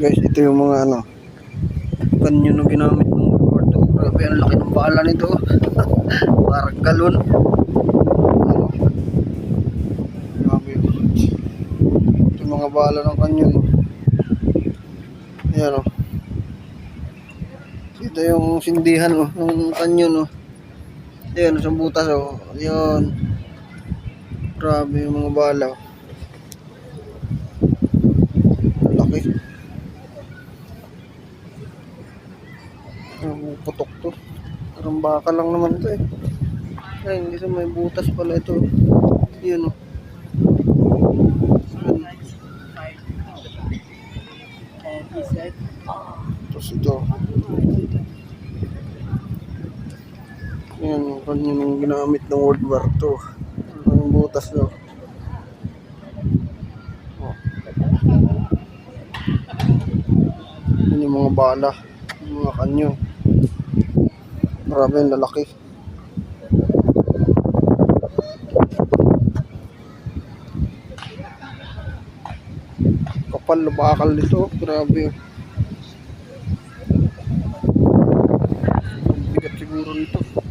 Guys, ito yung mga kanyo na ginamit ng kwarto. Grabe, ang laki ng bala nito. Parang galon. Grabe. Ito yung mga bala ng kanyon. Ayan o. Ito yung sindihan ng kanyon. Ayan, sa butas o. Ayan. Grabe yung mga bala. Laki. Putok to. Parang baka lang naman to eh. Ay, hindi sa may butas pala ito. Ayan o. Tapos ito. Ayan, kanyo nung ginamit ng World War II. Ang butas no. Yan yung mga bala, yung mga kanyo. Marami yung lalaki. Kapal na bakal nito, grabe. Bigat siguro nito.